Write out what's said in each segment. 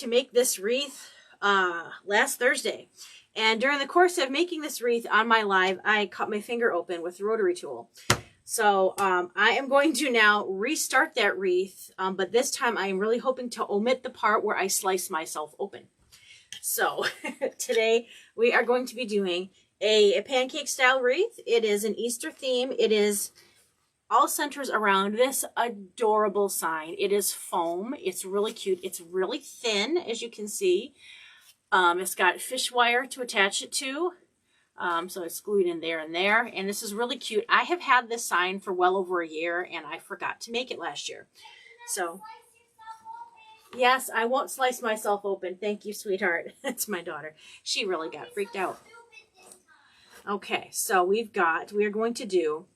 to make this wreath last Thursday. And during the course of making this wreath on my live, I cut my finger open with the Rotary tool. So I am going to now restart that wreath, but this time I am really hoping to omit the part where I slice myself open. So today we are going to be doing a pancake style wreath. It is an Easter theme. It is all centers around this adorable sign. It is foam. It's really cute. It's really thin, as you can see. It's got fish wire to attach it to. So it's glued in there and there. And this is really cute. I have had this sign for well over a year, and I forgot to make it last year. So, yes, I won't slice myself open. Thank you, sweetheart. That's my daughter. She really got freaked out. Okay, so we are going to do,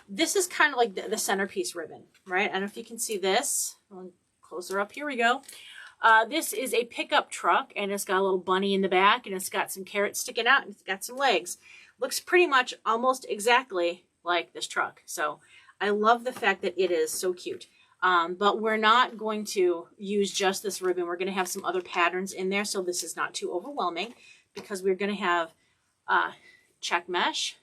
this is kind of like the centerpiece ribbon, right? I don't know if you can see this. Closer up, here we go. This is a pickup truck, and it's got a little bunny in the back, and it's got some carrots sticking out, and it's got some legs. Looks pretty much almost exactly like this truck. So I love the fact that it is so cute. But we're not going to use just this ribbon. We're going to have some other patterns in there, so this is not too overwhelming, because we're going to have check mesh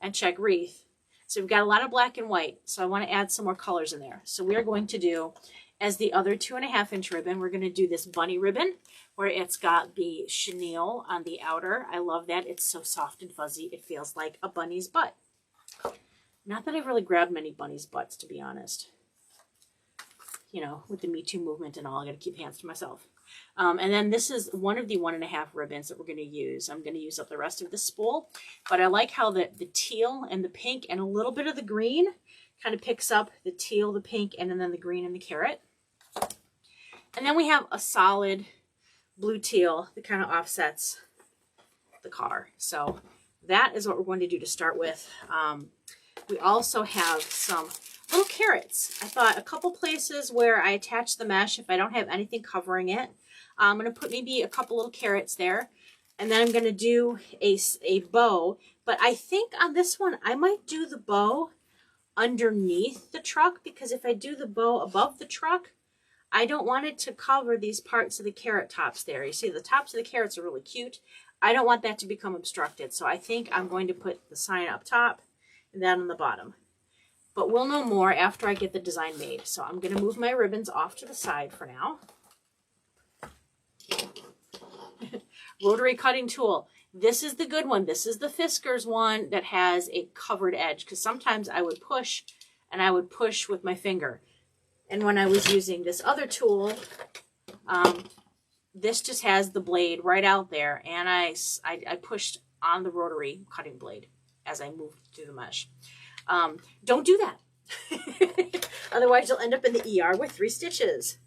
and check wreath. So we've got a lot of black and white, so I want to add some more colors in there. So we are going to do, as the other 2.5-inch ribbon, we're going to do this bunny ribbon where it's got the chenille on the outer. I love that. It's so soft and fuzzy. It feels like a bunny's butt. Not that I've really grabbed many bunnies' butts, to be honest. You know, with the Me Too movement and all, I got to keep hands to myself. And then this is one of the 1.5 ribbons that we're going to use. I'm going to use up the rest of the spool. But I like how the teal and the pink and a little bit of the green kind of picks up the teal, the pink, and then the green and the carrot. And then we have a solid blue teal that kind of offsets the car. So that is what we're going to do to start with. We also have some little carrots. I thought a couple places where I attach the mesh, if I don't have anything covering it, I'm going to put maybe a couple little carrots there. And then I'm going to do a bow. But I think on this one, I might do the bow underneath the truck, because if I do the bow above the truck, I don't want it to cover these parts of the carrot tops there. You see, the tops of the carrots are really cute. I don't want that to become obstructed. So I think I'm going to put the sign up top and that on the bottom. But we'll know more after I get the design made. So I'm going to move my ribbons off to the side for now. Rotary cutting tool. This is the good one. This is the Fiskars one that has a covered edge, because sometimes I would push, and I would push with my finger. And when I was using this other tool, this just has the blade right out there, and I pushed on the rotary cutting blade as I moved through the mesh. Don't do that. Otherwise, you'll end up in the ER with 3 stitches.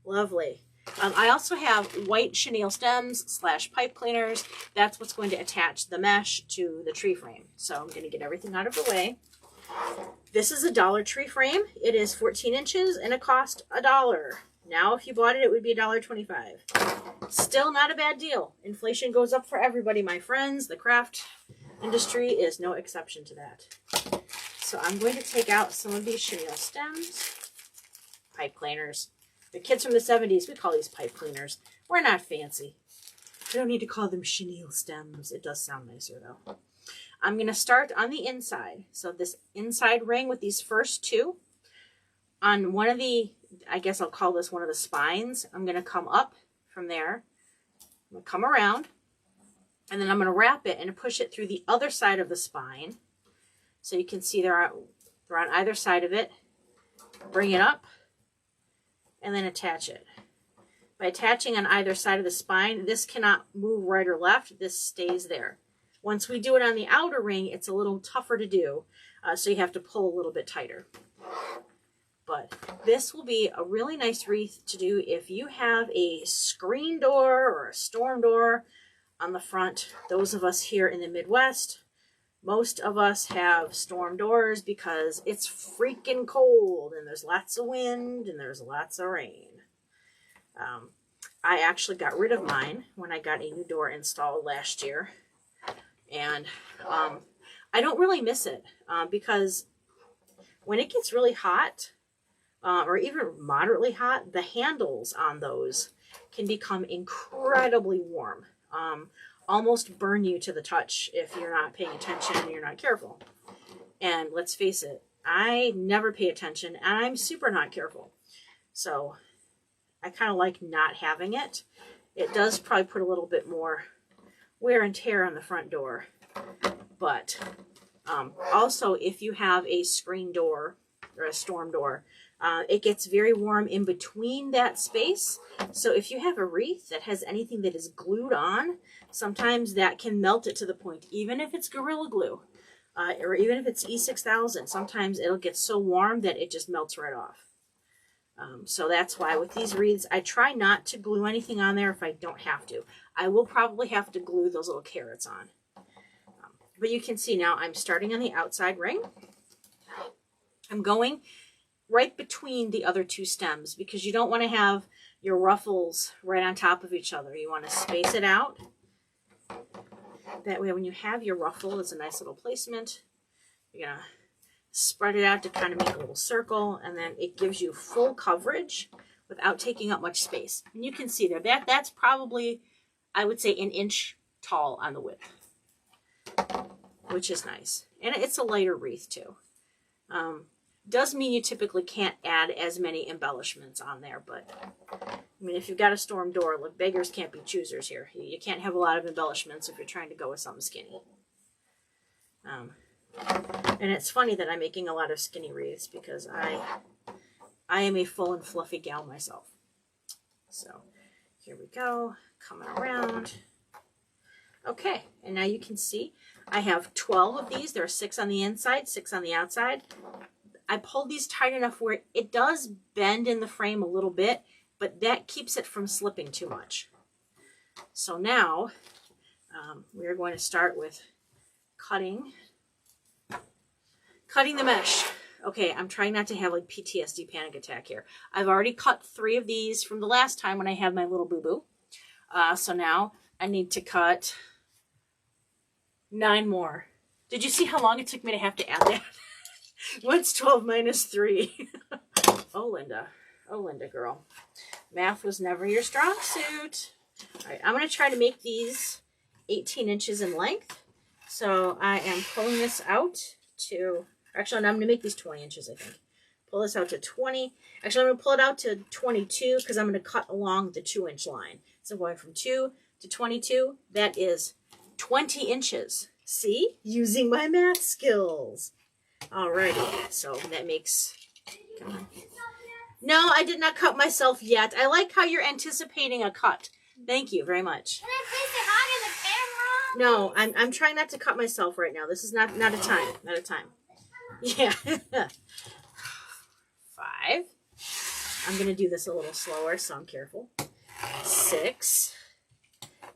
Lovely. I also have white chenille stems / pipe cleaners. That's what's going to attach the mesh to the tree frame. So I'm going to get everything out of the way. This is a Dollar Tree frame. It is 14 inches and it cost $1. Now, if you bought it, it would be $1.25. Still not a bad deal. Inflation goes up for everybody, my friends. The craft industry is no exception to that. So I'm going to take out some of these chenille stems, pipe cleaners. The kids from the 70s, we call these pipe cleaners. We're not fancy. We don't need to call them chenille stems. It does sound nicer, though. I'm going to start on the inside. So this inside ring with these first 2. On one of the, I guess I'll call this one of the spines, I'm going to come up from there. I'm going to come around. And then I'm going to wrap it and push it through the other side of the spine. So you can see they're on either side of it. Bring it up. And then attach it. By attaching on either side of the spine, this cannot move right or left. This stays there. Once we do it on the outer ring, it's a little tougher to do, so you have to pull a little bit tighter. But this will be a really nice wreath to do if you have a screen door or a storm door on the front. Those of us here in the Midwest, most of us have storm doors because it's freaking cold and there's lots of wind and there's lots of rain. I actually got rid of mine when I got a new door installed last year. And I don't really miss it because when it gets really hot or even moderately hot, the handles on those can become incredibly warm. Almost burn you to the touch if you're not paying attention and you're not careful. And let's face it, I never pay attention and I'm super not careful. So I kind of like not having it. It does probably put a little bit more wear and tear on the front door. But also if you have a screen door or a storm door, it gets very warm in between that space. So if you have a wreath that has anything that is glued on, sometimes that can melt it to the point, even if it's Gorilla Glue, or even if it's E6000, sometimes it'll get so warm that it just melts right off. So that's why with these wreaths, I try not to glue anything on there if I don't have to. I will probably have to glue those little carrots on. But you can see now I'm starting on the outside ring. I'm going right between the other two stems because you don't want to have your ruffles right on top of each other. You want to space it out. That way when you have your ruffle, it's a nice little placement. You're going to spread it out to kind of make a little circle, and then it gives you full coverage without taking up much space. And you can see there, that's probably, I would say, 1 inch tall on the width, which is nice. And it's a lighter wreath too. Does mean you typically can't add as many embellishments on there, but I mean, if you've got a storm door, look, beggars can't be choosers here. You can't have a lot of embellishments if you're trying to go with something skinny. And it's funny that I'm making a lot of skinny wreaths because I am a full and fluffy gal myself. So here we go, coming around. Okay, and now you can see I have 12 of these. There are 6 on the inside, 6 on the outside. I pulled these tight enough where it does bend in the frame a little bit, but that keeps it from slipping too much. So now we're going to start with cutting the mesh. Okay, I'm trying not to have like PTSD panic attack here. I've already cut 3 of these from the last time when I had my little boo-boo. So now I need to cut 9 more. Did you see how long it took me to have to add that? What's 12 minus 3? Oh, Linda. Oh, Linda, girl. Math was never your strong suit. All right, I'm going to try to make these 18 inches in length. So I am pulling this out to... Actually, no, I'm going to make these 20 inches, I think. Pull this out to 20. Actually, I'm going to pull it out to 22 because I'm going to cut along the 2-inch line. So going from 2 to 22, that is 20 inches. See? Using my math skills. Alrighty, so that makes... Come on. No, I did not cut myself yet. I like how you're anticipating a cut. Thank you very much. Can I place it hot in the camera? No, I'm trying not to cut myself right now. This is not a time. Not a time. Yeah. 5. I'm going to do this a little slower, so I'm careful. 6.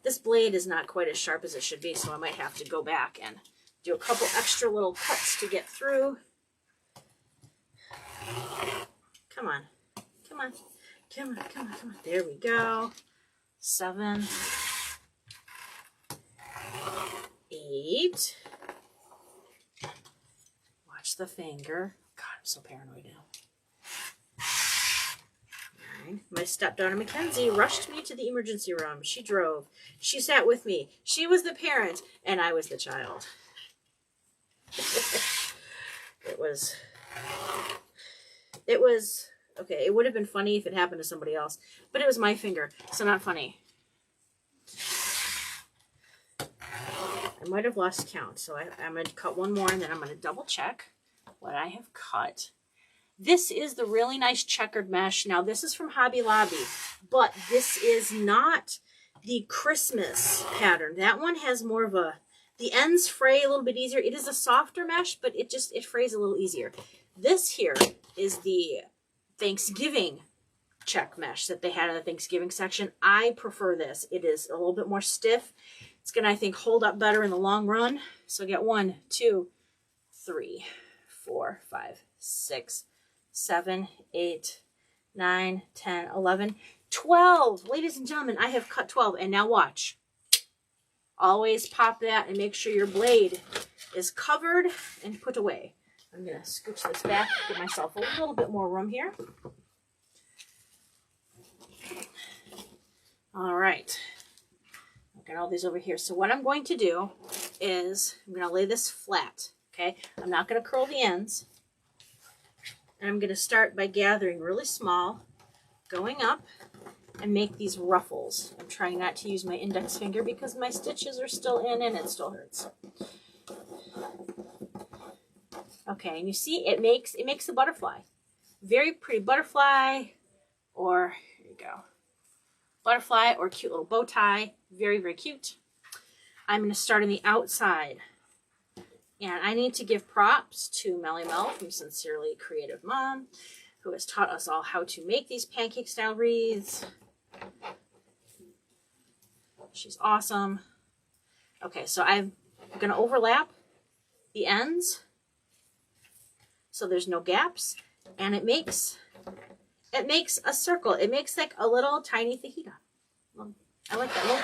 This blade is not quite as sharp as it should be, so I might have to go back and do a couple extra little cuts to get through. Come on. Come on. Come on, come on, come on. There we go. 7. 8. Watch the finger. God, I'm so paranoid now. 9. My stepdaughter Mackenzie rushed me to the emergency room. She drove. She sat with me. She was the parent, and I was the child. It was, okay, it would have been funny if it happened to somebody else, but it was my finger, so not funny. I might have lost count, so I'm going to cut 1 more, and then I'm going to double check what I have cut. This is the really nice checkered mesh. Now, this is from Hobby Lobby, but this is not the Christmas pattern. That one has more of a... The ends fray a little bit easier. It is a softer mesh, but it frays a little easier. This here is the Thanksgiving check mesh that they had in the Thanksgiving section. I prefer this. It is a little bit more stiff. It's going to, I think, hold up better in the long run. So get 1, 2, 3, 4, 5, 6, 7, 8, 9, 10, 11, 12. Ladies and gentlemen, I have cut 12. And now watch. Always pop that and make sure your blade is covered and put away. I'm going to scooch this back, give myself a little bit more room here. right. I've got all these over here. So what I'm going to do is I'm going to lay this flat. Okay. I'm not going to curl the ends. And I'm going to start by gathering really small, going up, and make these ruffles. I'm trying not to use my index finger because my stitches are still in and it still hurts. Okay, and you see it makes a butterfly. Very pretty butterfly, or here you go. Butterfly or cute little bow tie. Very, very cute. I'm going to start on the outside. And I need to give props to Melly Mel from Sincerely Creative Mom, who has taught us all how to make these pancake style wreaths. She's awesome. Okay, so I'm going to overlap the ends so there's no gaps, and it makes a circle. It makes like a little tiny fajita. I like that. Little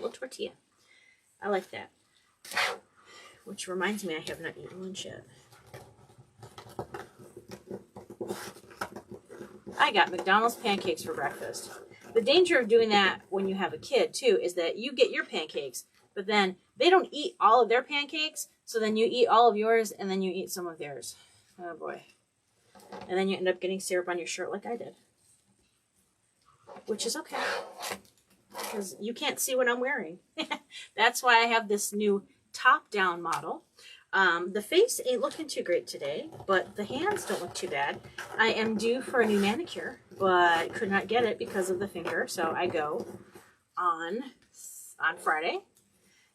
tortilla. I like that. Which reminds me, I have not eaten lunch yet. I got McDonald's pancakes for breakfast. The danger of doing that when you have a kid, too, is that you get your pancakes, but then they don't eat all of their pancakes, so then you eat all of yours, and then you eat some of theirs. Oh, boy. And then you end up getting syrup on your shirt like I did. Which is okay. Because you can't see what I'm wearing. That's why I have this new top-down model. The face ain't looking too great today, but the hands don't look too bad. I am due for a new manicure, but could not get it because of the finger, so I go on Friday.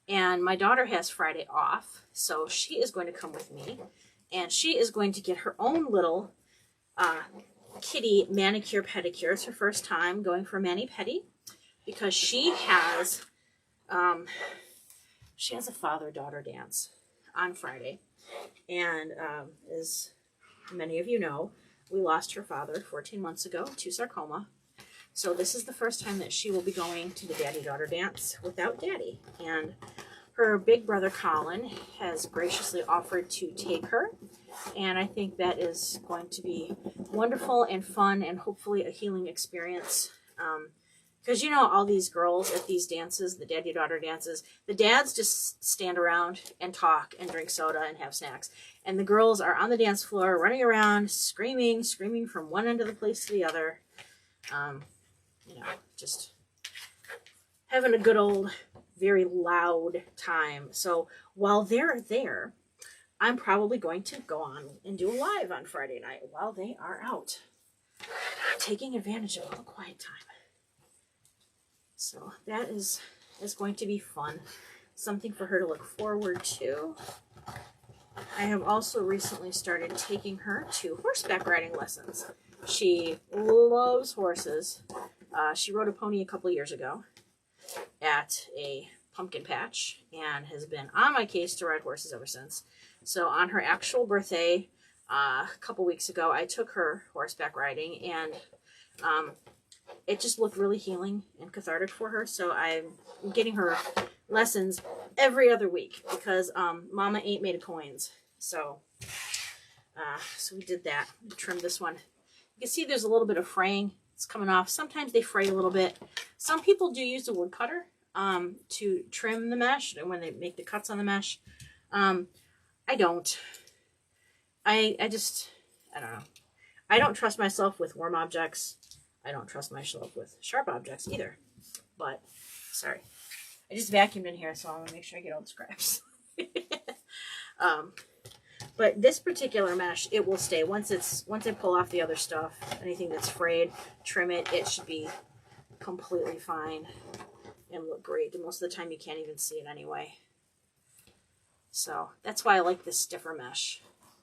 And my daughter has Friday off, so she is going to come with me, and she is going to get her own little kitty manicure pedicure. It's her first time going for a mani-pedi because she has a father-daughter dance on Friday. And as many of you know, we lost her father 14 months ago to sarcoma. So this is the first time that she will be going to the daddy-daughter dance without daddy. And her big brother Colin has graciously offered to take her. And I think that is going to be wonderful and fun and hopefully a healing experience. Because you know, all these girls at these dances, the daddy-daughter dances, the dads just stand around and talk and drink soda and have snacks. And the girls are on the dance floor running around, screaming from one end of the place to the other. You know, just having a good old, very loud time. So while they're there, I'm probably going to go on and do a live on Friday night while they are out, taking advantage of all the quiet time. So that is going to be fun. Something for her to look forward to. I have also recently started taking her to horseback riding lessons. She loves horses. She rode a pony a couple years ago at a pumpkin patch and has been on my case to ride horses ever since. So on her actual birthday, a couple weeks ago, I took her horseback riding, and it just looked really healing and cathartic for her. So I'm getting her lessons every other week because Mama ain't made of coins. So we did that. Trimmed this one. You can see there's a little bit of fraying. It's coming off. Sometimes they fray a little bit. Some people do use a wood cutter to trim the mesh when they make the cuts on the mesh. I don't. I don't know. I don't trust myself with warm objects. I don't trust myself with sharp objects either. But, sorry. I just vacuumed in here, so I want to make sure I get all the scraps. But this particular mesh, it will stay. Once I pull off the other stuff, anything that's frayed, trim it, it should be completely fine and look great. And most of the time you can't even see it anyway. So that's why I like this stiffer mesh.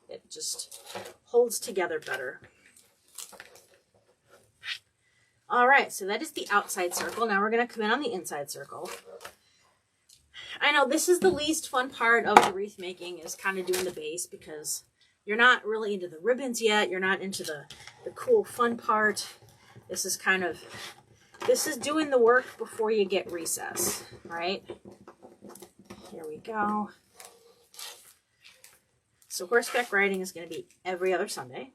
It just holds together better. All right, so that is the outside circle. Now we're going to come in on the inside circle. I know this is the least fun part of the wreath making, is kind of doing the base, because you're not really into the ribbons yet. You're not into the cool fun part. This is doing the work before you get recess, right? Here we go. So horseback riding is going to be every other Sunday.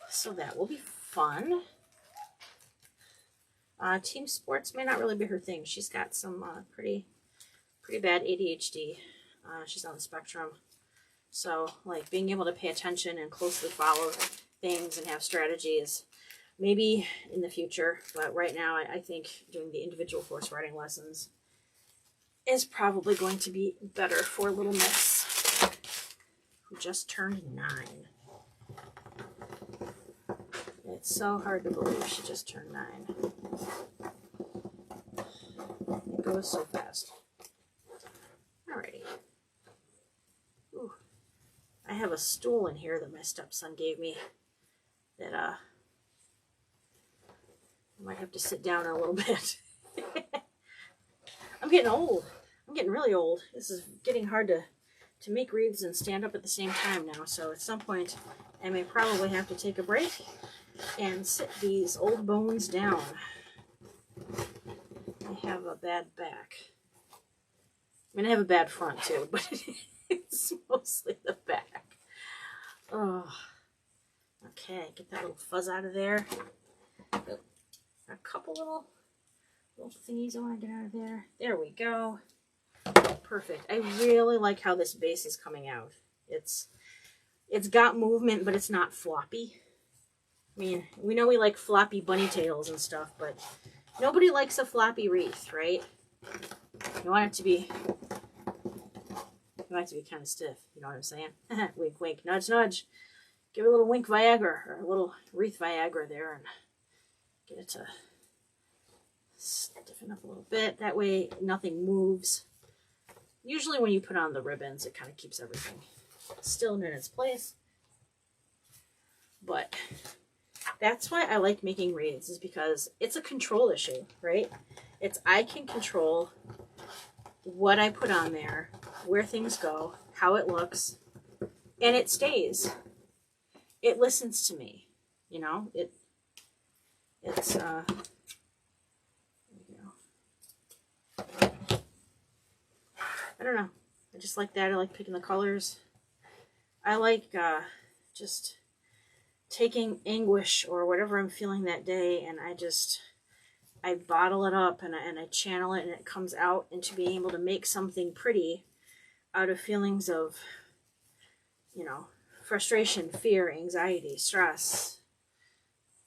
So that will be fun. Team sports may not really be her thing. She's got some pretty bad ADHD. She's on the spectrum. So, like, being able to pay attention and closely follow things and have strategies, maybe in the future. But right now, I think doing the individual horse riding lessons is probably going to be better for little Miss, who just turned 9. It's so hard to believe she just turned 9. It goes so fast. Alrighty. Ooh. I have a stool in here that my stepson gave me that I might have to sit down a little bit. I'm getting old. I'm getting really old. This is getting hard to make wreaths and stand up at the same time now. So at some point, I may probably have to take a break and sit these old bones down. I have a bad back. I mean, I have a bad front too, but it's mostly the back. Oh, okay. Get that little fuzz out of there. A couple little thingies I want to get out of there. There we go. Perfect. I really like how this base is coming out. It's got movement, but it's not floppy. I mean, we know we like floppy bunny tails and stuff, but nobody likes a floppy wreath, right? You want it to be kind of stiff. You know what I'm saying? Wink, wink, nudge, nudge. Give it a little wink Viagra, or a little wreath Viagra there, and get it to stiffen up a little bit. That way nothing moves. Usually when you put on the ribbons, it kind of keeps everything still in its place. But that's why I like making wreaths, is because it's a control issue, right? I can control what I put on there, where things go, how it looks, and it stays. It listens to me, you know? It's there we go. I don't know. I just like that. I like picking the colors. I like just taking anguish or whatever I'm feeling that day, and I bottle it up and I channel it, and it comes out into being able to make something pretty out of feelings of, you know, frustration, fear, anxiety, stress.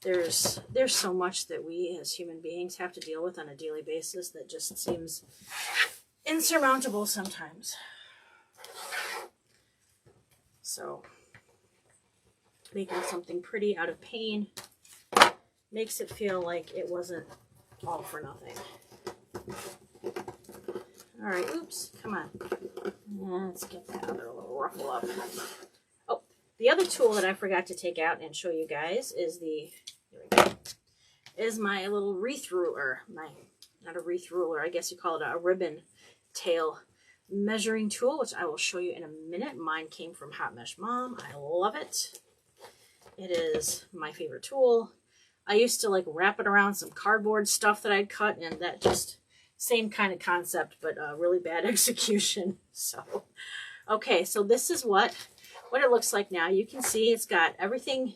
There's so much that we as human beings have to deal with on a daily basis that just seems insurmountable sometimes. So making something pretty out of pain makes it feel like it wasn't all for nothing. All right, oops, come on. Let's get that other little ruffle up. Oh, the other tool that I forgot to take out and show you guys is my little wreath ruler. Not a wreath ruler, I guess you call it a ribbon tail measuring tool, which I will show you in a minute. Mine came from Hot Mesh Mom. I love it. It is my favorite tool. I used to like wrap it around some cardboard stuff that I'd cut, and that just same kind of concept, but really bad execution. So, okay, so this is what it looks like now. You can see it's got everything.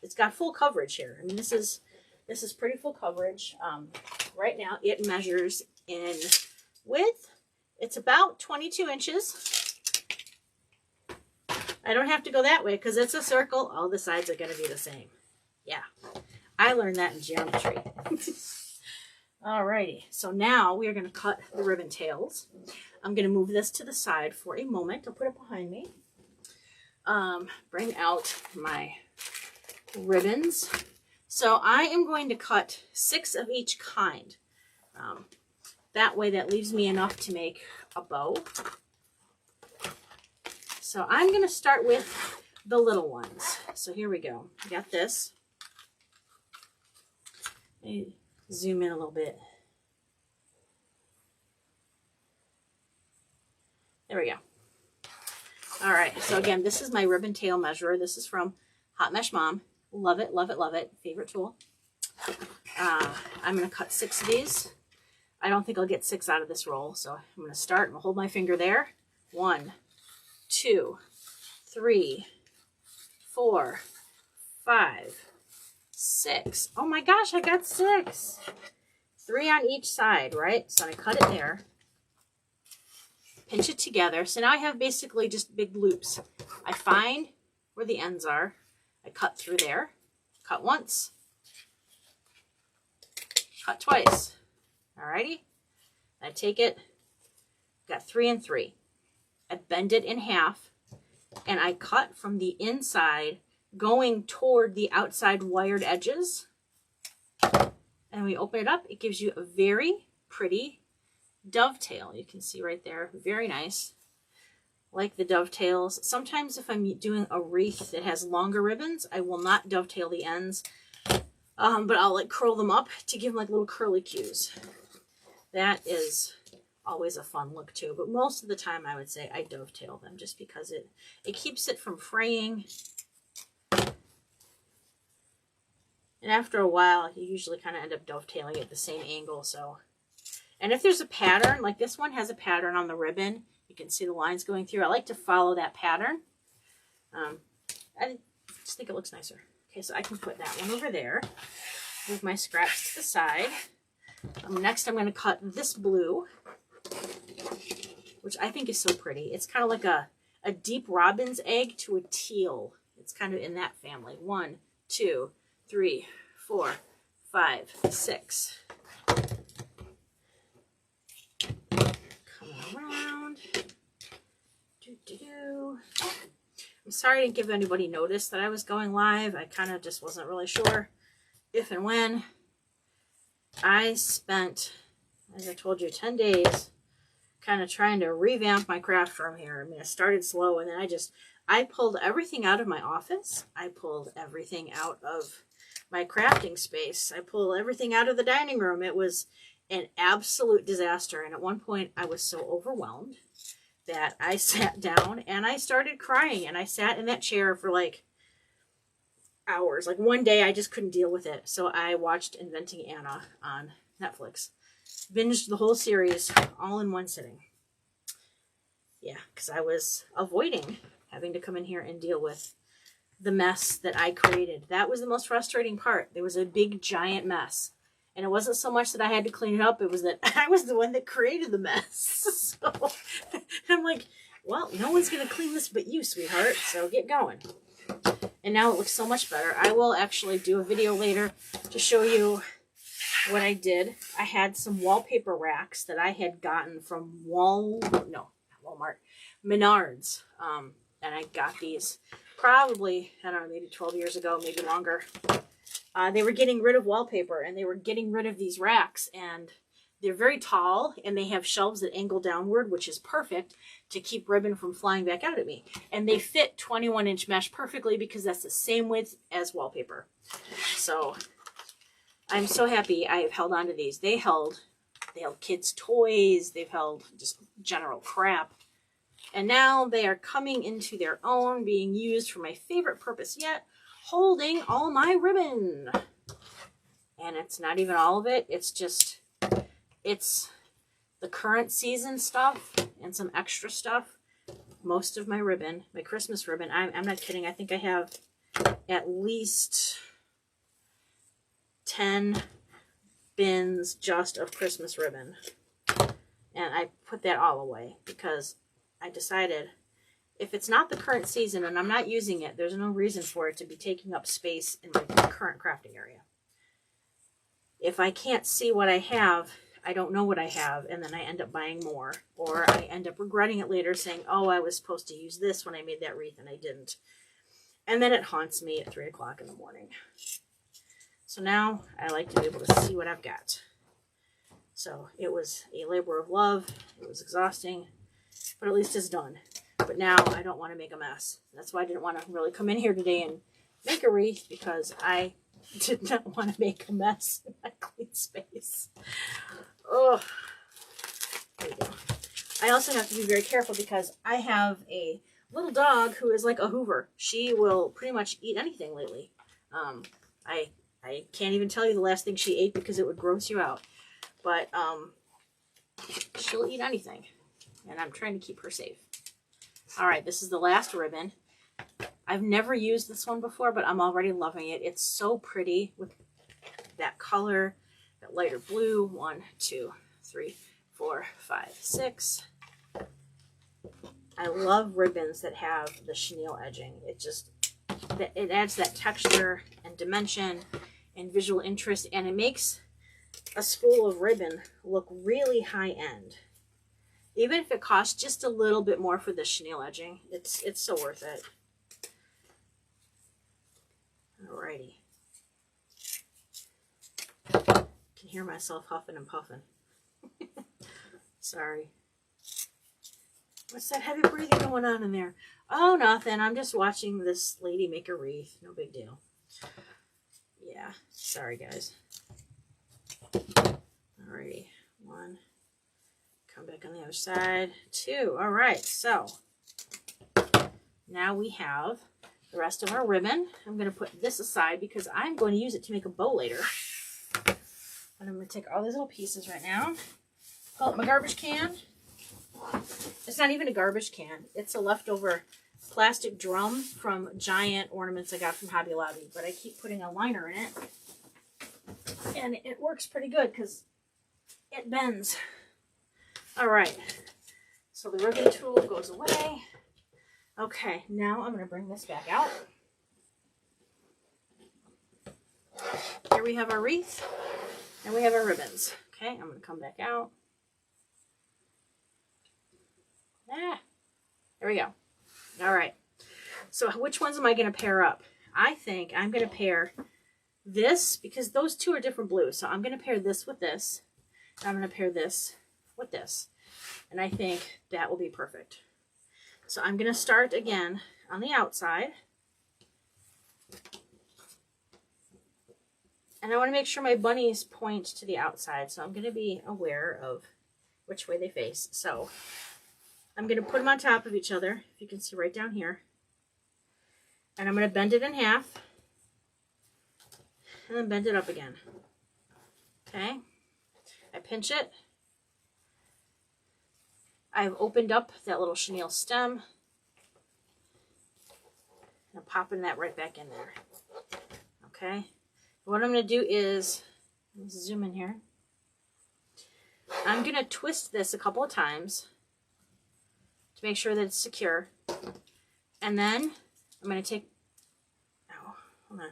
It's got full coverage here. I mean, this is pretty full coverage. Right now, it measures in width. It's about 22 inches. I don't have to go that way because it's a circle. All the sides are going to be the same. Yeah, I learned that in geometry. Alrighty, so now we are going to cut the ribbon tails. I'm going to move this to the side for a moment. I'll put it behind me. Bring out my ribbons. So I am going to cut 6 of each kind. That way that leaves me enough to make a bow. So I'm going to start with the little ones. So here we go. I got this. Let me zoom in a little bit. There we go. All right. So again, this is my ribbon tail measurer. This is from Hot Mesh Mom. Love it, love it, love it. Favorite tool. I'm going to cut 6 of these. I don't think I'll get 6 out of this roll. So I'm going to start and hold my finger there. 1, 2, 3, 4, 5, 6. Oh my gosh, I got 6. 3 on each side, right? So I cut it there. Pinch it together. So now I have basically just big loops. I find where the ends are. I cut through there. Cut once. Cut twice. Alrighty. I take it. Got 3 and 3. I bend it in half. And I cut from the inside going toward the outside wired edges. And we open it up. It gives you a very pretty dovetail. You can see right there. Very nice. Like the dovetails. Sometimes if I'm doing a wreath that has longer ribbons, I will not dovetail the ends. But I'll like curl them up to give them like little curly cues. That is always a fun look too. But most of the time I would say I dovetail them just because it keeps it from fraying. And after a while, you usually kind of end up dovetailing at the same angle. So, and if there's a pattern, like this one has a pattern on the ribbon, you can see the lines going through. I like to follow that pattern. I just think it looks nicer. Okay, so I can put that one over there. Move my scraps to the side. Next, I'm going to cut this blue, which I think is so pretty. It's kind of like a deep robin's egg to a teal. It's kind of in that family. 1, 2, 3, 4, 5, 6. Coming around. I'm sorry I didn't give anybody notice that I was going live. I kind of just wasn't really sure if and when. I spent, as I told you, 10 days kind of trying to revamp my craft room here. I mean, I started slow and then I pulled everything out of my office. I pulled everything out of my crafting space. I pulled everything out of the dining room. It was an absolute disaster. And at one point I was so overwhelmed that I sat down and I started crying. And I sat in that chair for like hours. Like one day I just couldn't deal with it. So I watched Inventing Anna on Netflix. Binged the whole series all in one sitting. Yeah, because I was avoiding having to come in here and deal with the mess that I created. That was the most frustrating part. There was a big giant mess. And it wasn't so much that I had to clean it up. It was that I was the one that created the mess. So I'm like, well, no one's going to clean this but you, sweetheart. So get going. And now it looks so much better. I will actually do a video later to show you what I did. I had some wallpaper racks that I had gotten from Walmart, Menards. And I got these probably, I don't know, maybe 12 years ago, maybe longer. They were getting rid of wallpaper and they were getting rid of these racks, and they're very tall and they have shelves that angle downward, which is perfect to keep ribbon from flying back out at me. And they fit 21-inch mesh perfectly because that's the same width as wallpaper. So I'm so happy I have held on to these. They held kids' toys. They've held just general crap. And now they are coming into their own, being used for my favorite purpose yet, holding all my ribbon. And it's not even all of it. It's the current season stuff and some extra stuff. Most of my ribbon, my Christmas ribbon, I'm not kidding. I think I have at least 10 bins just of Christmas ribbon. And I put that all away because I decided if it's not the current season and I'm not using it, there's no reason for it to be taking up space in my current crafting area. If I can't see what I have, I don't know what I have, and then I end up buying more. Or I end up regretting it later saying, oh, I was supposed to use this when I made that wreath and I didn't. And then it haunts me at 3 o'clock in the morning. So now I like to be able to see what I've got. So it was a labor of love. It was exhausting, but at least it's done. But now I don't want to make a mess. That's why I didn't want to really come in here today and make a wreath, because I did not want to make a mess in my clean space. Oh, there we go. I also have to be very careful because I have a little dog who is like a Hoover. She will pretty much eat anything lately. I can't even tell you the last thing she ate because it would gross you out. But she'll eat anything, and I'm trying to keep her safe. All right, this is the last ribbon. I've never used this one before, but I'm already loving it. It's so pretty with that color, that lighter blue. 1, 2, 3, 4, 5, 6. I love ribbons that have the chenille edging. It adds that texture and dimension and visual interest, and it makes a spool of ribbon look really high end. Even if it costs just a little bit more for the chenille edging, it's so worth it. Alrighty. I can hear myself huffing and puffing. Sorry. What's that heavy breathing going on in there? Oh, nothing. I'm just watching this lady make a wreath. No big deal. Yeah. Sorry, guys. Alrighty. 1. Come back on the other side. 2. All right. So now we have the rest of our ribbon. I'm going to put this aside because I'm going to use it to make a bow later. And I'm going to take all these little pieces right now. Pull up my garbage can. It's not even a garbage can. It's a leftover plastic drum from giant ornaments I got from Hobby Lobby. But I keep putting a liner in it. And it works pretty good because it bends. Alright. So the ribbon tool goes away. Okay, now I'm going to bring this back out. Here we have our wreath. And we have our ribbons. Okay, I'm going to come back out. There we go. All right. So which ones am I going to pair up? I think I'm going to pair this, because those two are different blues. So I'm going to pair this with this. And I'm going to pair this with this. And I think that will be perfect. So I'm going to start again on the outside. And I want to make sure my bunnies point to the outside. So I'm going to be aware of which way they face. So I'm going to put them on top of each other, if you can see right down here. And I'm going to bend it in half. And then bend it up again. Okay. I pinch it. I've opened up that little chenille stem. And I'm popping that right back in there. Okay. What I'm going to do is, let's zoom in here. I'm going to twist this a couple of times to make sure that it's secure. And then I'm going to take, oh, hold on.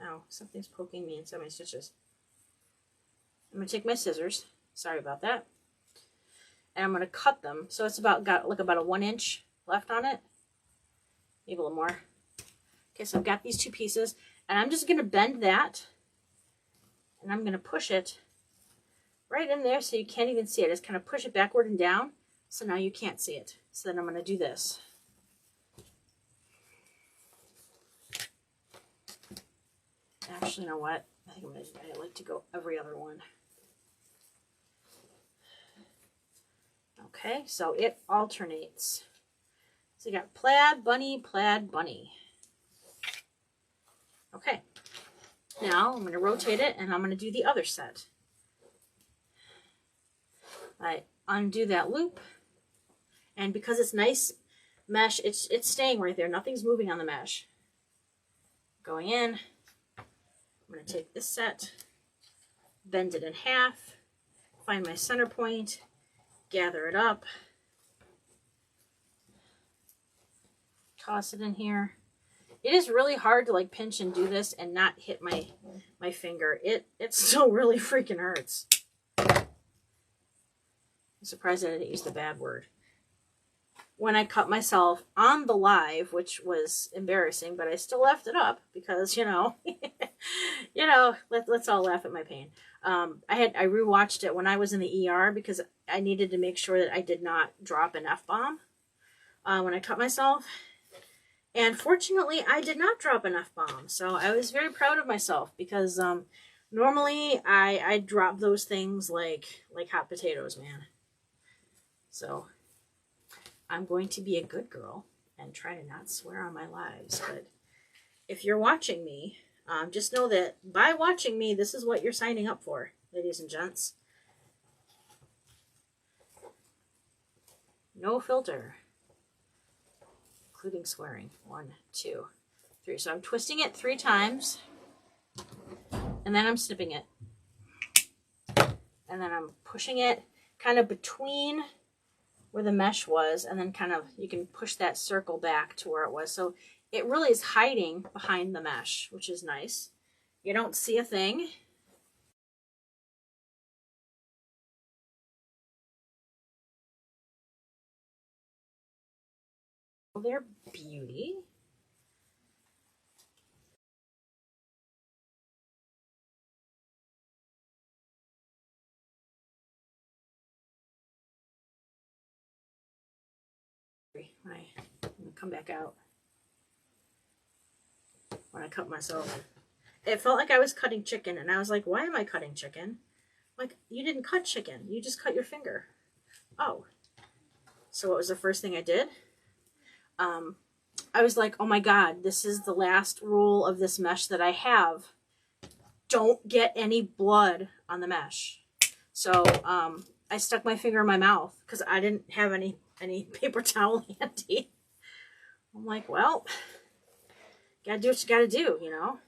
Oh, something's poking me inside my stitches. I'm going to take my scissors. Sorry about that. And I'm going to cut them. So it's got about a 1 inch left on it. Maybe a little more. Okay, so I've got these two pieces. And I'm just going to bend that. And I'm going to push it right in there so you can't even see it. Just kind of push it backward and down. So now you can't see it. So then I'm going to do this. Actually, you know what? I think I like to go every other one. Okay, so it alternates. So you got plaid, bunny, plaid, bunny. Okay. Now I'm going to rotate it and I'm going to do the other set. I undo that loop. And because it's nice mesh, it's staying right there. Nothing's moving on the mesh. Going in. I'm going to take this set, bend it in half, find my center point, gather it up, toss it in here. It is really hard to like pinch and do this and not hit my finger. It still really freaking hurts. I'm surprised I didn't use the bad word. When I cut myself on the live, which was embarrassing, but I still left it up because, you know, let's all laugh at my pain. I rewatched it when I was in the ER because I needed to make sure that I did not drop an F-bomb when I cut myself. And fortunately, I did not drop an F-bomb. So I was very proud of myself because normally I drop those things like hot potatoes, man. So I'm going to be a good girl and try to not swear on my lives. But if you're watching me, just know that by watching me, this is what you're signing up for, ladies and gents. No filter. Including swearing. 1, 2, 3. So I'm twisting it 3 times. And then I'm snipping it. And then I'm pushing it kind of between where the mesh was. And then kind of, you can push that circle back to where it was. So it really is hiding behind the mesh, which is nice. You don't see a thing. They're beauty. I'm gonna come back out when I cut myself. It felt like I was cutting chicken, and I was like, why am I cutting chicken? Like, you didn't cut chicken. You just cut your finger. Oh. So what was the first thing I did? I was like, oh my God, this is the last rule of this mesh that I have. Don't get any blood on the mesh. So I stuck my finger in my mouth because I didn't have any paper towel handy. I'm like, well, gotta do what you gotta do, you know?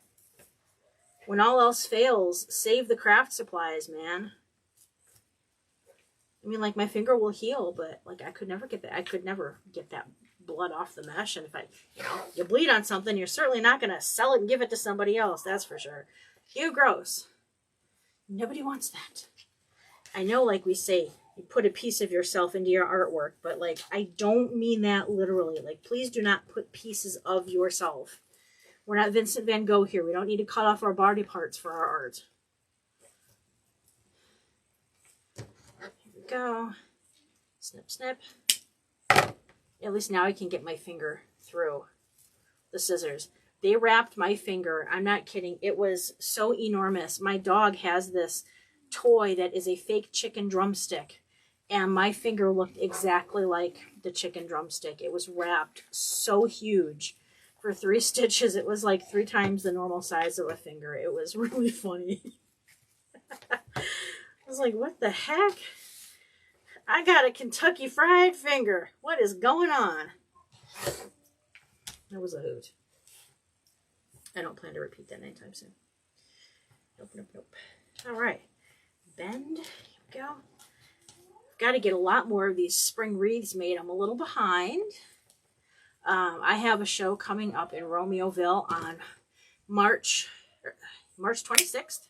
When all else fails, save the craft supplies, man. I mean, like, my finger will heal, but like I could never get that blood off the mesh. And if you bleed on something, you're certainly not gonna sell it and give it to somebody else, that's for sure. Ew, gross. Nobody wants that. I know, like we say, you put a piece of yourself into your artwork, but like, I don't mean that literally. Like, please do not put pieces of yourself. We're not Vincent van Gogh here. We don't need to cut off our body parts for our art. Here we go. Snip, snip. At least now I can get my finger through the scissors. They wrapped my finger. I'm not kidding. It was so enormous. My dog has this toy that is a fake chicken drumstick. And my finger looked exactly like the chicken drumstick. It was wrapped so huge. For 3 stitches, it was like 3 times the normal size of a finger. It was really funny. I was like, what the heck? I got a Kentucky Fried finger. What is going on? That was a hoot. I don't plan to repeat that anytime soon. Nope, nope, nope. All right. Bend. Here we go. Got to get a lot more of these spring wreaths made. I'm a little behind. I have a show coming up in Romeoville on March 26th.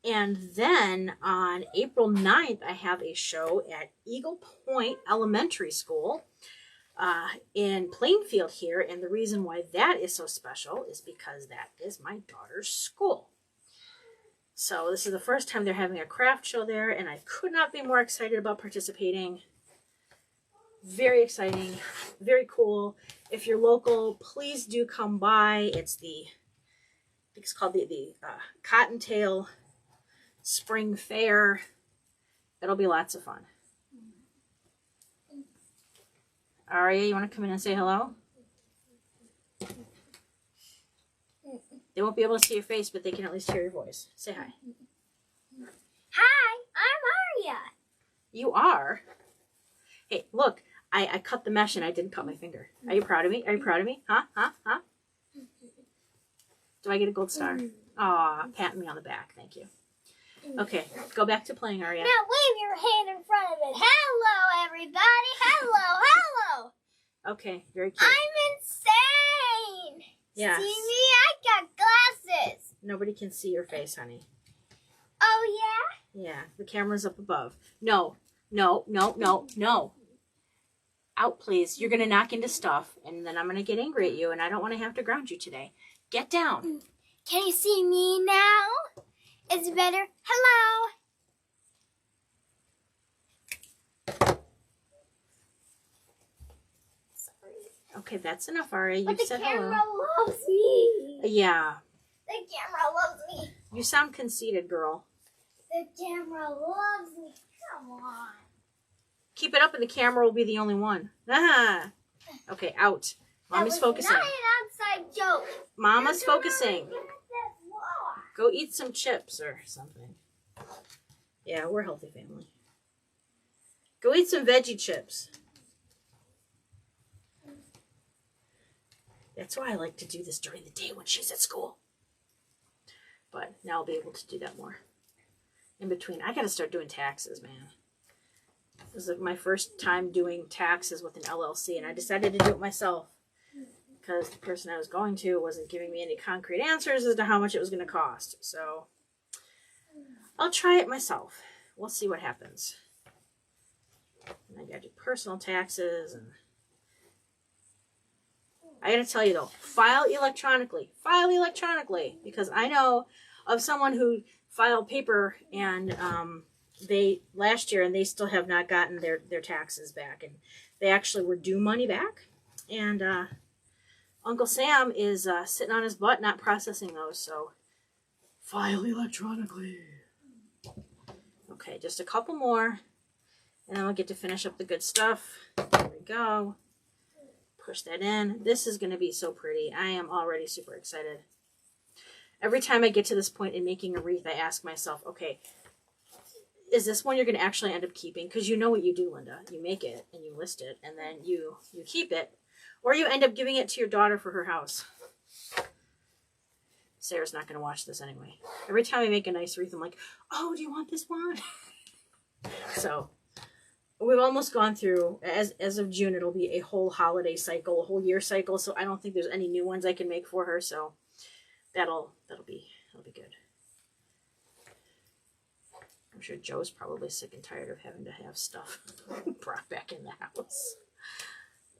And then on April 9th, I have a show at Eagle Point Elementary School in Plainfield here. And the reason why that is so special is because that is my daughter's school. So this is the first time they're having a craft show there, and I could not be more excited about participating. Very exciting, very cool. If you're local, please do come by. It's called the Cottontail Spring Fair. It'll be lots of fun. Aria, you want to come in and say hello? They won't be able to see your face, but they can at least hear your voice. Say hi. Hi, I'm Aria. You are? Hey, look. I cut the mesh and I didn't cut my finger. Are you proud of me? Are you proud of me? Huh? Huh? Huh? Do I get a gold star? Aw, pat me on the back. Thank you. Okay, go back to playing, Aria. Now wave your hand in front of it. Hello, everybody. Hello, hello. Okay, very cute. I'm insane. Yes. See me? I got glasses. Nobody can see your face, honey. Oh, yeah? Yeah, the camera's up above. No, no, no, no, no. Out, please. You're going to knock into stuff, and then I'm going to get angry at you, and I don't want to have to ground you today. Get down. Can you see me now? Is it better? Hello. Sorry. Okay, that's enough, Aria. But You've said hello. the camera loves me. Yeah. The camera loves me. You sound conceited, girl. The camera loves me. Come on. Keep it up and the camera will be the only one. Ah. Okay, out. Mommy's focusing. Not an outside joke. Mama's focusing. Go eat some chips or something. Yeah, we're a healthy family. Go eat some veggie chips. That's why I like to do this during the day when she's at school. But now I'll be able to do that more. In between, I gotta start doing taxes, man. This is my first time doing taxes with an LLC, and I decided to do it myself because the person I was going to wasn't giving me any concrete answers as to how much it was going to cost. So I'll try it myself. We'll see what happens. And I gotta do personal taxes, and I gotta tell you though, file electronically. File electronically, because I know of someone who filed paper and they last year, and they still have not gotten their taxes back, and they actually were due money back, and Uncle Sam is sitting on his butt not processing those. So file electronically. Okay, just a couple more, and then we'll get to finish up the good stuff. There we go. Push that in. This is going to be so pretty. I am already super excited. Every time I get to this point in making a wreath, I ask myself, okay, is this one you're going to actually end up keeping? Because you know what you do, Linda. You make it and you list it, and then you keep it. Or you end up giving it to your daughter for her house. Sarah's not going to watch this anyway. Every time I make a nice wreath, I'm like, oh, do you want this one? So we've almost gone through, as of June, it'll be a whole holiday cycle, a whole year cycle. So I don't think there's any new ones I can make for her. So that'll be good. I'm sure Joe's probably sick and tired of having to have stuff brought back in the house.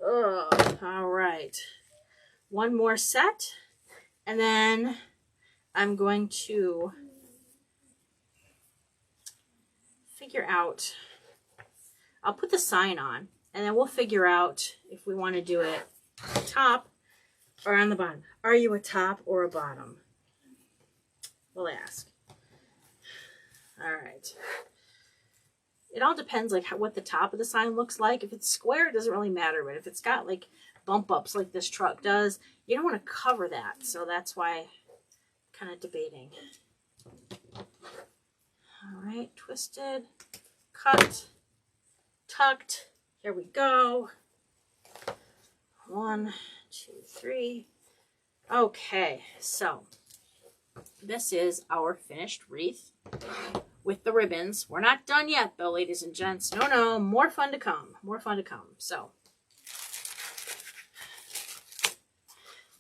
Oh, all right. One more set, and then I'm going to figure out, I'll put the sign on, and then we'll figure out if we want to do it top or on the bottom. Are you a top or a bottom? We'll ask. All right. It all depends like what the top of the sign looks like. If it's square, it doesn't really matter. But if it's got like bump ups like this truck does, you don't want to cover that. So that's why I'm kind of debating. All right, twisted, cut, tucked. Here we go. 1, 2, 3. Okay, so this is our finished wreath with the ribbons. We're not done yet, though, ladies and gents. No, more fun to come. More fun to come. So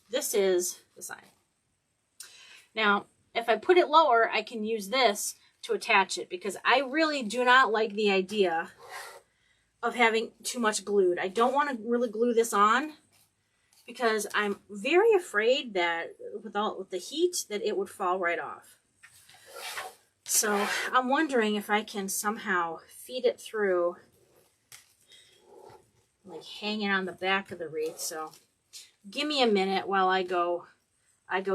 this is the sign. Now, if I put it lower, I can use this to attach it, because I really do not like the idea of having too much glued. I don't want to really glue this on, because I'm very afraid that with the heat that it would fall right off. So I'm wondering if I can somehow feed it through, like hanging on the back of the wreath. So give me a minute while I go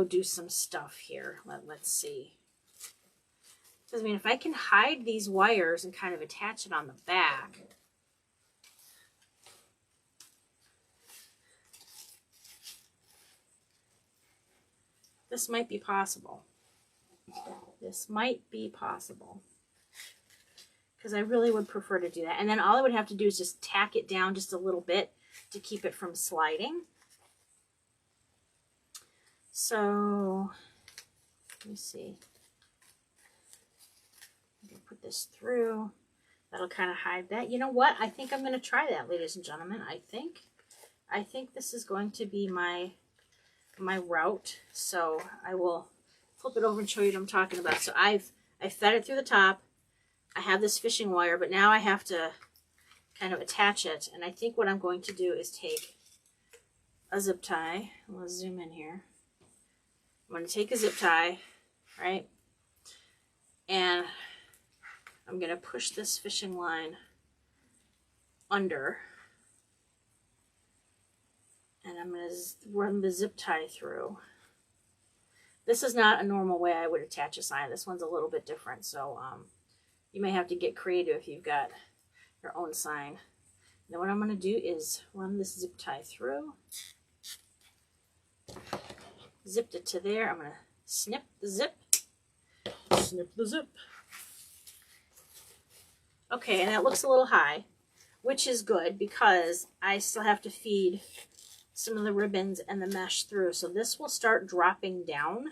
do some stuff here. Let's see. Because I mean, if I can hide these wires and kind of attach it on the back. This might be possible. This might be possible. Because I really would prefer to do that. And then all I would have to do is just tack it down just a little bit to keep it from sliding. So, let me see. I'm going to put this through. That'll kind of hide that. You know what? I think I'm going to try that, ladies and gentlemen. I think this is going to be my route. So I will flip it over and show you what I'm talking about. So I fed it through the top. I have this fishing wire, but now I have to kind of attach it. And I think what I'm going to do is take a zip tie. Let's zoom in here. I'm going to take a zip tie, right? And I'm going to push this fishing line under. And I'm going to run the zip tie through. This is not a normal way I would attach a sign. This one's a little bit different. So you may have to get creative if you've got your own sign. Now what I'm going to do is run this zip tie through. Zipped it to there. I'm going to snip the zip. Snip the zip. Okay, and that looks a little high. which is good because I still have to feed some of the ribbons and the mesh through. So this will start dropping down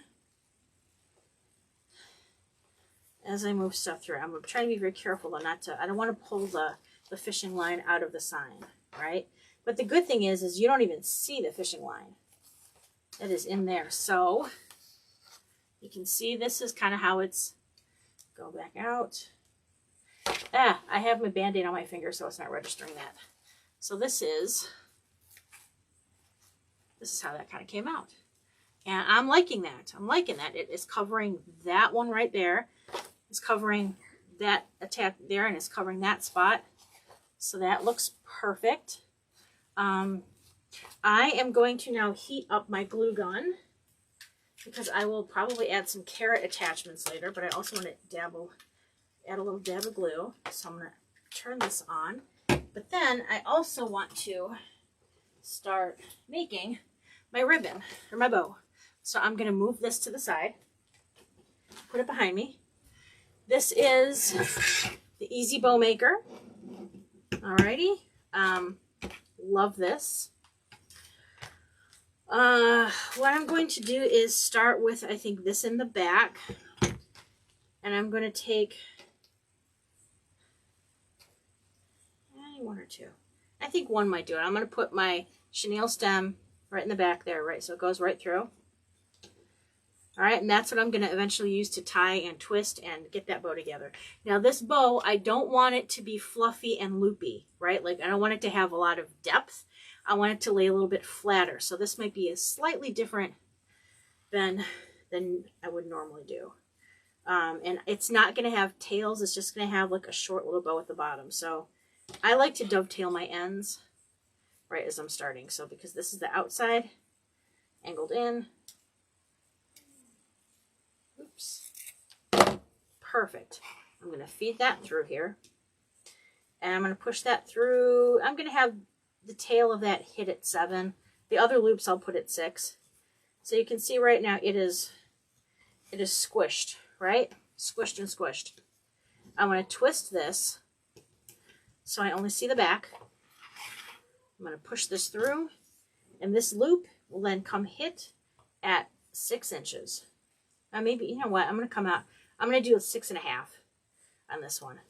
as I move stuff through. I'm trying to be very careful though, not to, I don't want to pull the fishing line out of the sign, right? But the good thing is you don't even see the fishing line. It is in there. So you can see this is kind of how it's, go back out. I have my Band-Aid on my finger, so it's not registering that. So this is how that kind of came out. And I'm liking that. I'm liking that. It is covering that one right there. It's covering that attack there, and it's covering that spot. So that looks perfect. I am going to now heat up my glue gun because I will probably add some carrot attachments later, but I also want to add a little dab of glue. So I'm going to turn this on. But then I also want to start making my ribbon or my bow. So I'm going to move this to the side, put it behind me. This is the Easy Bow Maker. Alrighty. Love this. What I'm going to do is start with, I think, this in the back. And I'm going to take one or two. I think one might do it. I'm going to put my chenille stem right in the back there, right? So it goes right through. All right, and that's what I'm going to eventually use to tie and twist and get that bow together. Now, this bow, I don't want it to be fluffy and loopy, right? Like, I don't want it to have a lot of depth. I want it to lay a little bit flatter. So this might be a slightly different than I would normally do. And it's not going to have tails. It's just going to have like a short little bow at the bottom. So I like to dovetail my ends right as I'm starting. So because this is the outside, angled in. Oops. Perfect. I'm going to feed that through here. And I'm going to push that through. I'm going to have the tail of that hit at 7. The other loops I'll put at 6. So you can see right now it is squished, right? Squished and squished. I'm going to twist this so I only see the back. I'm going to push this through, and this loop will then come hit at 6 inches. Now maybe, you know what, I'm going to do a 6.5 on this one.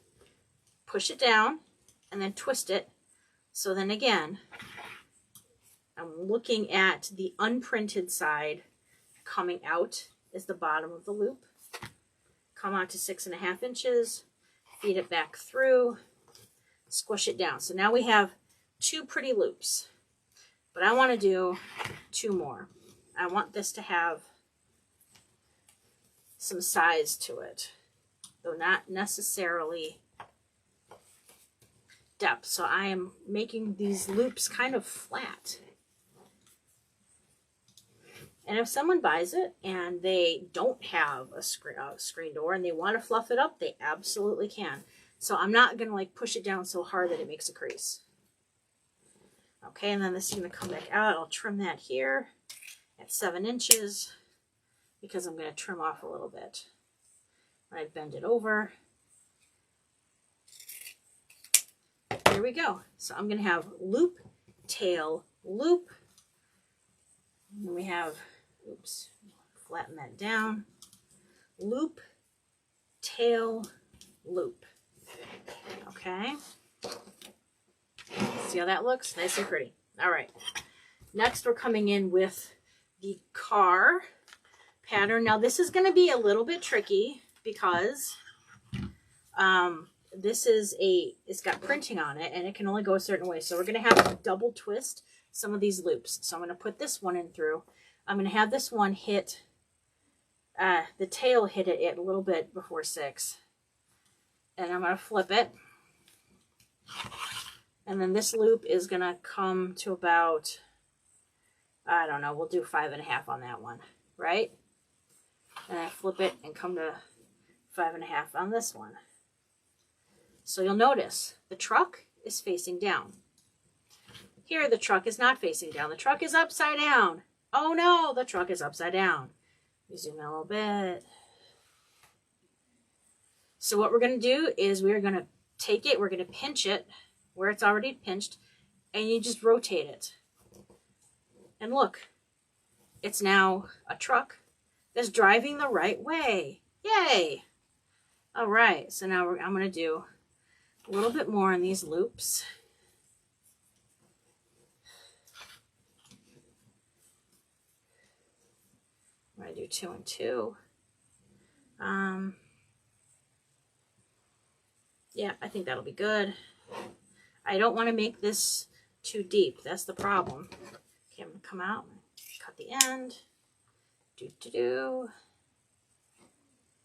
Push it down and then twist it. So then again, I'm looking at the unprinted side coming out is the bottom of the loop. Come out to 6.5 inches, feed it back through, squish it down. So now we have 2 pretty loops, but I want to do 2 more. I want this to have some size to it, though not necessarily depth. So I am making these loops kind of flat. And if someone buys it and they don't have a screen door and they want to fluff it up, they absolutely can. So I'm not going to like push it down so hard that it makes a crease. Okay, and then this is going to come back out. I'll trim that here at 7 inches because I'm going to trim off a little bit. I bend it over. There we go. So I'm going to have loop, tail, loop. And then we have, oops, flatten that down. Loop, tail, loop. Okay. See how that looks? Nice and pretty. All right. Next, we're coming in with the car pattern. Now, this is going to be a little bit tricky because it's got printing on it and it can only go a certain way. So we're going to have to double twist some of these loops. So I'm going to put this one in through. I'm going to have this one hit, the tail hit it a little bit before 6. And I'm going to flip it. And then this loop is going to come to about, I don't know, we'll do 5.5 on that one, right? And I flip it and come to 5.5 on this one. So you'll notice the truck is facing down. Here the truck is not facing down. The truck is upside down. Oh no, the truck is upside down. Let me zoom in a little bit. So what we're going to do is we're going to take it, we're going to pinch it where it's already pinched, and you just rotate it. And look, it's now a truck that's driving the right way. Yay! All right, so now I'm going to do a little bit more in these loops. I'm going to do 2 and 2. Yeah, I think that'll be good. I don't want to make this too deep. That's the problem. Okay, I'm going to come out, cut the end.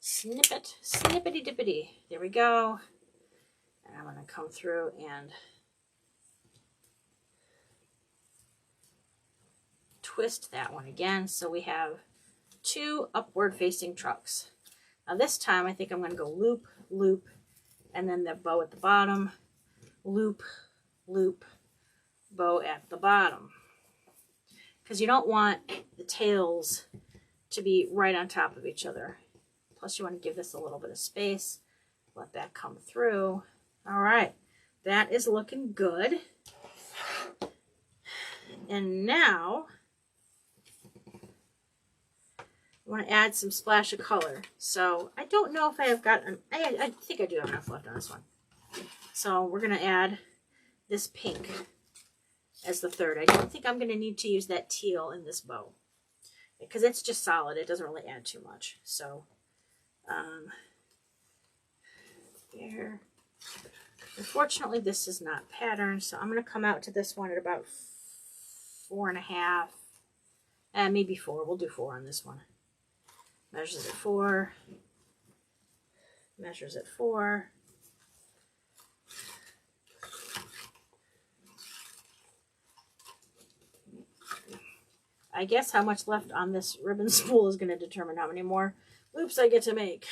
Snip it, snippity dippity. There we go. And I'm going to come through and twist that one again. So we have 2 upward facing trucks. Now this time I think I'm going to go loop, loop, and then the bow at the bottom. Loop, loop, bow at the bottom. Because you don't want the tails to be right on top of each other. Plus you want to give this a little bit of space. Let that come through. All right, that is looking good. And now I want to add some splash of color. So I don't know if I have got, I think I do have enough left on this one. So we're going to add this pink as the third. I don't think I'm going to need to use that teal in this bow, because it's just solid. It doesn't really add too much. So there. Unfortunately, this is not patterned, so I'm going to come out to this one at about 4.5, and maybe 4. We'll do 4 on this one. Measures at 4. Measures at 4. I guess how much left on this ribbon spool is going to determine how many more loops I get to make.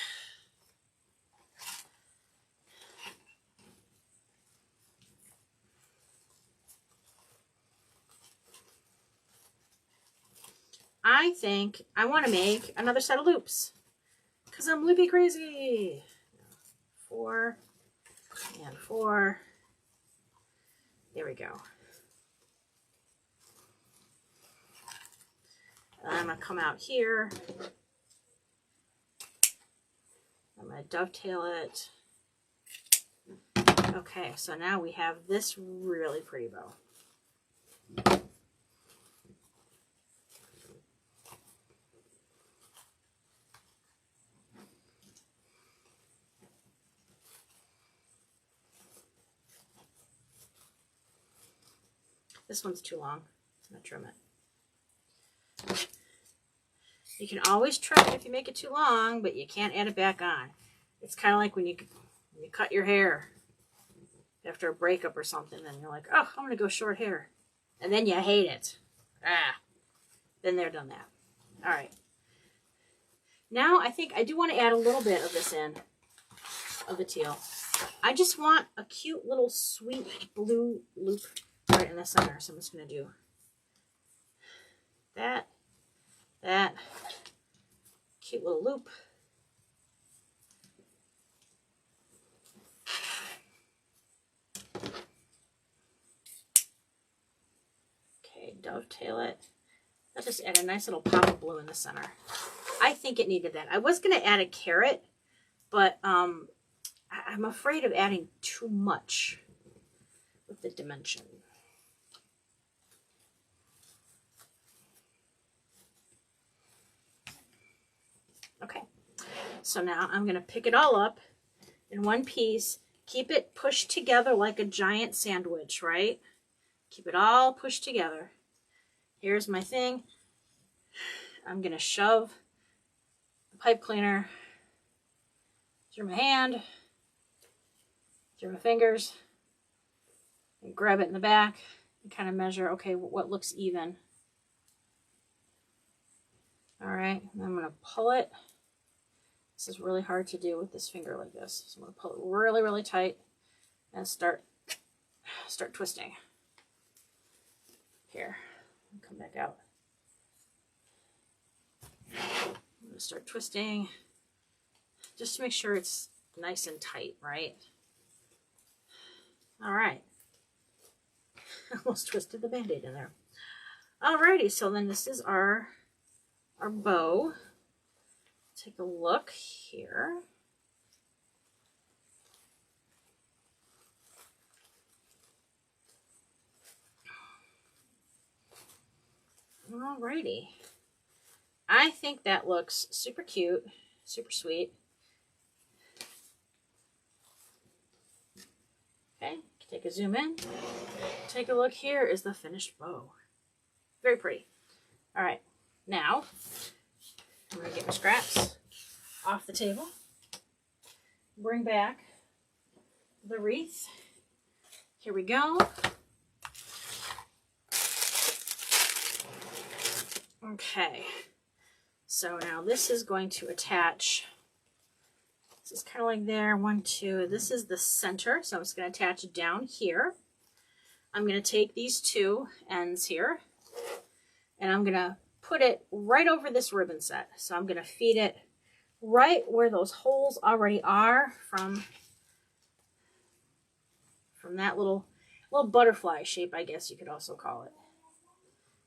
I think I want to make another set of loops because I'm loopy crazy. 4 and 4. There we go. And I'm going to come out here. I'm going to dovetail it. Okay, so now we have this really pretty bow. This one's too long. I'm going to trim it. You can always trim it if you make it too long, but you can't add it back on. It's kind of like when you cut your hair after a breakup or something, and you're like, oh, I'm going to go short hair. And then you hate it. Then they're done that. All right. Now I think I do want to add a little bit of this in, of the teal. I just want a cute little sweet blue loop right in the center. So I'm just going to do that, cute little loop. Okay, dovetail it. Let's just add a nice little pop of blue in the center. I think it needed that. I was going to add a carrot, but I'm afraid of adding too much with the dimension. Okay, so now I'm going to pick it all up in one piece. Keep it pushed together like a giant sandwich, right? Keep it all pushed together. Here's my thing. I'm going to shove the pipe cleaner through my hand, through my fingers, and grab it in the back and kind of measure, okay, what looks even. All right, and I'm going to pull it. This is really hard to do with this finger like this. So I'm going to pull it really, really tight and start twisting. Here, come back out. I'm going to start twisting just to make sure it's nice and tight, right? All right. Almost twisted the Band-Aid in there. Alrighty, so then this is our bow. Take a look here. Alrighty. I think that looks super cute, super sweet. Okay, take a zoom in. Take a look. Here is the finished bow. Very pretty. All right, now I'm going to get my scraps off the table. Bring back the wreath. Here we go. Okay, so now this is going to attach. This is kind of like there, 1, 2. This is the center, so I'm just going to attach it down here. I'm going to take these 2 ends here, and I'm going to put it right over this ribbon set. So I'm going to feed it right where those holes already are from that little butterfly shape, I guess you could also call it.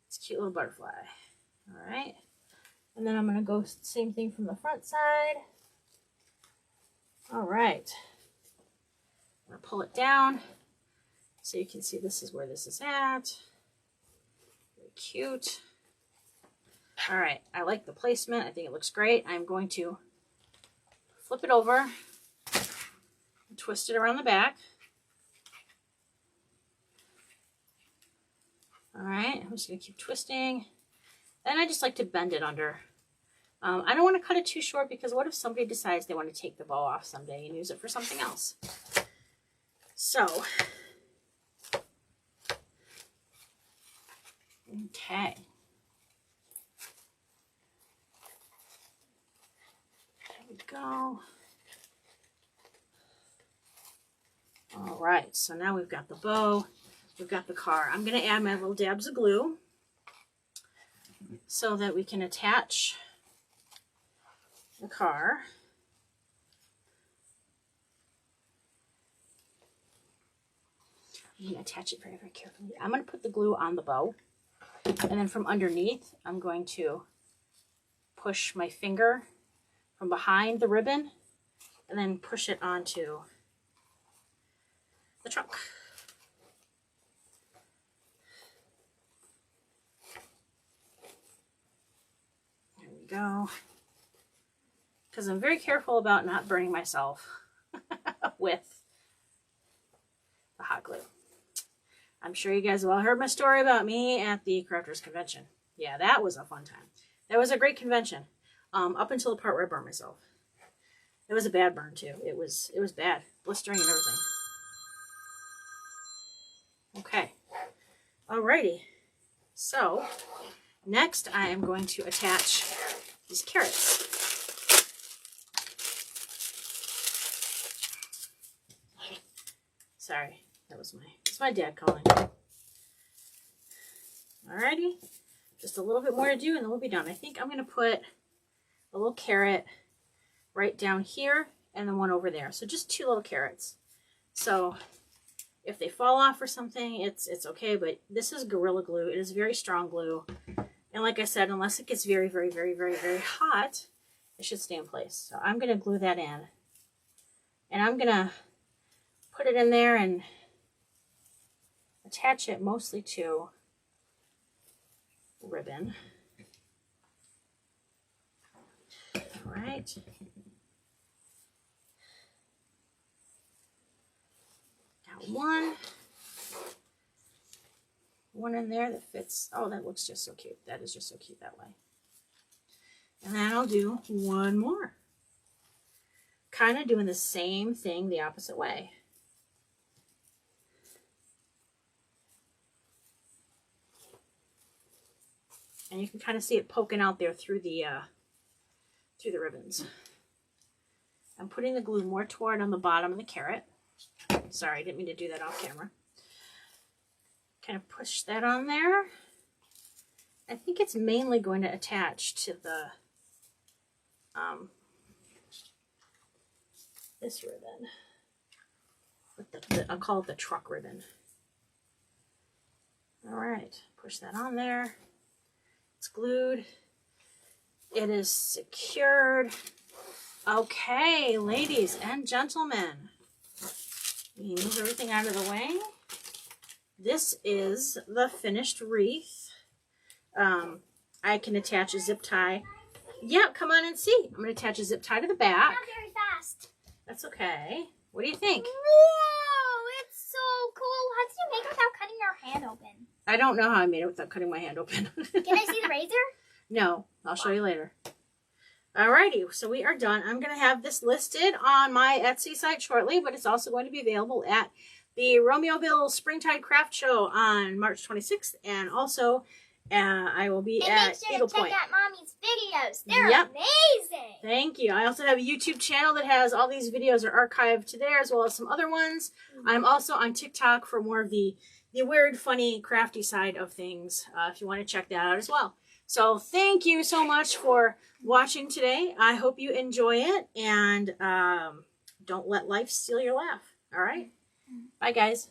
It's a cute little butterfly. All right, and then I'm going to go same thing from the front side. All right, I'm going to pull it down so you can see this is where this is at. Very cute. All right, I like the placement. I think it looks great. I'm going to flip it over and twist it around the back. All right, I'm just going to keep twisting. And I just like to bend it under. I don't want to cut it too short because what if somebody decides they want to take the bow off someday and use it for something else? So, okay. There we go. All right, so now we've got the bow, we've got the car. I'm going to add my little dabs of glue so that we can attach the car. I'm going to attach it very, very carefully. I'm going to put the glue on the bow, and then from underneath, I'm going to push my finger from behind the ribbon and then push it onto the trunk. There we go. Because I'm very careful about not burning myself with the hot glue. I'm sure you guys have all heard my story about me at the Crafters Convention. Yeah, that was a fun time. That was a great convention. Up until the part where I burned myself. It was a bad burn too. It was bad. Blistering and everything. Okay. Alrighty. So, next I am going to attach these carrots. Sorry, it's my dad calling. Alrighty, just a little bit more to do and then we'll be done. I think I'm going to put a little carrot right down here and then one over there. So just 2 little carrots. So if they fall off or something, it's okay, but this is Gorilla Glue. It is very strong glue. And like I said, unless it gets very, very, very, very, very hot, it should stay in place. So I'm going to glue that in. And I'm going to put it in there and attach it mostly to ribbon. All right. Got one in there that fits. Oh, that looks just so cute. That is just so cute that way. And then I'll do one more. Kind of doing the same thing the opposite way. And you can kind of see it poking out there through the ribbons. I'm putting the glue more toward on the bottom of the carrot. Sorry, I didn't mean to do that off camera. Kind of push that on there. I think it's mainly going to attach to the this ribbon. With I'll call it the truck ribbon. All right, push that on there. It's glued. It is secured. Okay, ladies and gentlemen, we move everything out of the way. This is the finished wreath. I can attach a zip tie. Yeah, come on and see. I'm going to attach a zip tie to the back. Not very fast. That's okay. What do you think? Whoa, it's so cool. How did you make it without cutting your hand open? I don't know how I made it without cutting my hand open. Can I see the razor? No, I'll show you later. Alrighty, so we are done. I'm going to have this listed on my Etsy site shortly, but it's also going to be available at the Romeoville Springtide Craft Show on March 26th, and also I will be at make sure Eagle to check Point. out Mommy's videos. They're Yep. amazing. Thank you. I also have a YouTube channel that has all these videos are archived to there, as well as some other ones. I'm also on TikTok for more of the weird, funny, crafty side of things, if you want to check that out as well. So thank you so much for watching today. I hope you enjoy it, and don't let life steal your laugh. All right? Bye, guys.